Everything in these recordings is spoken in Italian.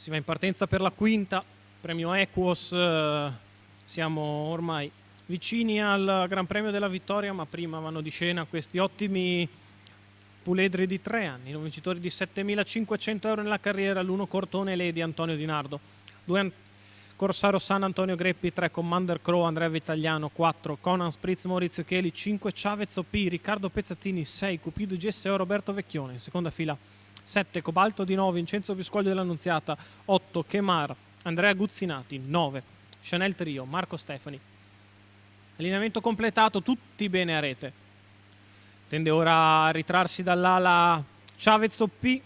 Si va in partenza per la quinta, premio Equos, siamo ormai vicini al Gran Premio della Vittoria, ma prima vanno di scena questi ottimi puledri di 3 anni, i vincitori di 7.500 euro nella carriera, l'1 Cortone Ledi Antonio Di Nardo, 2 Corsaro San Antonio Greppi, 3 Commander Crow Andrea Vitagliano, 4 Conan Spritz Maurizio Cheli, 5 Chavez OP Riccardo Pezzattini, 6 Cupido GSO Roberto Vecchione, in seconda fila 7 Cobalto Di No Vincenzo Visquaglio dell'Annunziata, 8 Kemar Andrea Guzzinati, 9 Chanel Trio Marco Stefani. Allineamento completato, tutti bene a rete. Tende ora a ritrarsi dall'ala Chavez OP.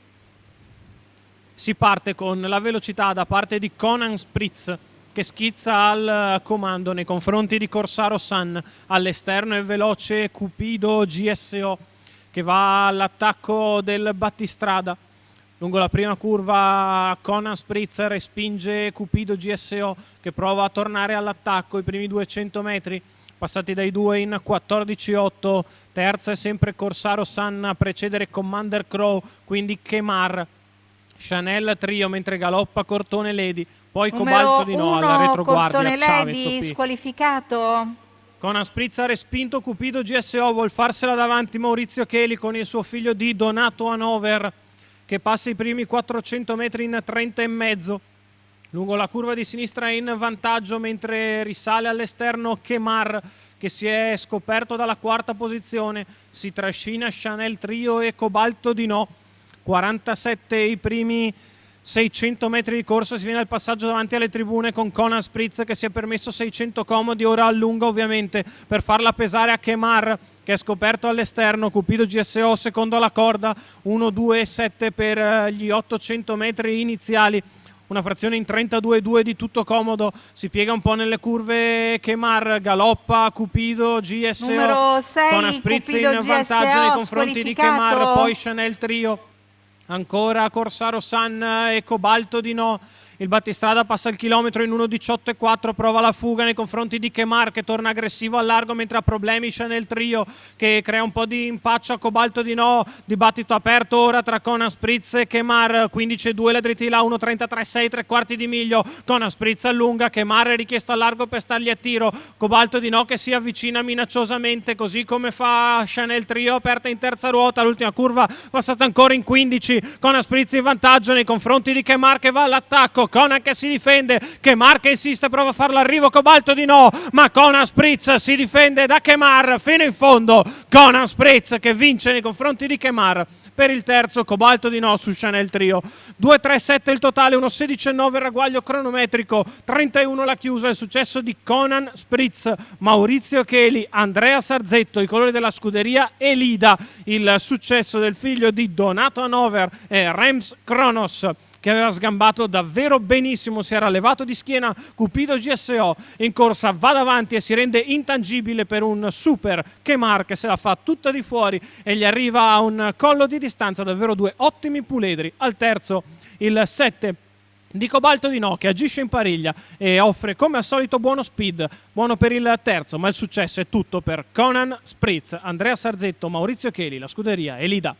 Si parte con la velocità da parte di Conan Spritz che schizza al comando nei confronti di Corsaro San. All'esterno è veloce Cupido GSO che va all'attacco del battistrada. Lungo la prima curva Conan Spritz respinge Cupido GSO che prova a tornare all'attacco. I primi 200 metri passati dai due in 14,8. Terzo è sempre Corsaro San a precedere Commander Crow, quindi Kemar. Chanel Trio mentre galoppa Cortone Ledi, poi Cobalto Di No alla retroguardia. Cortone Ledi squalificato. Conan Spritz ha respinto Cupido GSO, vuol farsela davanti Maurizio Cheli con il suo figlio di Donato Hanover che passa i primi 400 metri in 30,5. Lungo la curva di sinistra è in vantaggio mentre risale all'esterno Kemar che si è scoperto dalla quarta posizione. Si trascina Chanel Trio e Cobalto Di No. 47 i primi 600 metri di corsa, si viene al passaggio davanti alle tribune con Conan Spritz che si è permesso 600 comodi, ora allunga ovviamente per farla pesare a Kemar che è scoperto all'esterno. Cupido GSO secondo alla corda, 1-2-7 per gli 800 metri iniziali, una frazione in 32,2 di tutto comodo. Si piega un po' nelle curve Kemar, galoppa Cupido GSO, numero 6 Conan Spritz Cupido in vantaggio GSO, nei confronti di Kemar, poi Chanel Trio, ancora Corsaro San e Cobalto Di No. Il battistrada passa il chilometro in 1,18,4, prova la fuga nei confronti di Kemar che torna aggressivo al largo mentre ha problemi Chanel Trio che crea un po' di impaccio a Cobalto Di No. Dibattito aperto ora tra Conan Spritz e Kemar, 15,2 la dritti là, 1,33,6 tre quarti di miglio. Conan Spritz allunga, Kemar è richiesto al largo per stargli a tiro. Cobalto Di No che si avvicina minacciosamente così come fa Chanel Trio, aperta in terza ruota, l'ultima curva passata ancora in 15. Conan Spritz in vantaggio nei confronti di Kemar che va all'attacco. Conan che si difende, Kemar che insiste, prova a fare l'arrivo Cobalto Di No, ma Conan Spritz si difende da Kemar fino in fondo. Conan Spritz che vince nei confronti di Kemar per il terzo, Cobalto Di No su Chanel Trio. 2,37 il totale, 1,16,9 il ragguaglio cronometrico, 31 la chiusa, il successo di Conan Spritz, Maurizio Cheli, Andrea Sarzetto, i colori della scuderia Elida, il successo del figlio di Donato Hanover e Rems Kronos che aveva sgambato davvero benissimo, si era levato di schiena Cupido GSO, in corsa va davanti e si rende intangibile per un super Kemar che se la fa tutta di fuori e gli arriva a un collo di distanza, davvero due ottimi puledri. Al terzo il 7 di Cobalto Di No che agisce in pariglia e offre come al solito buono speed, buono per il terzo, ma il successo è tutto per Conan Spritz, Andrea Sarzetto, Maurizio Cheli, la scuderia Elida.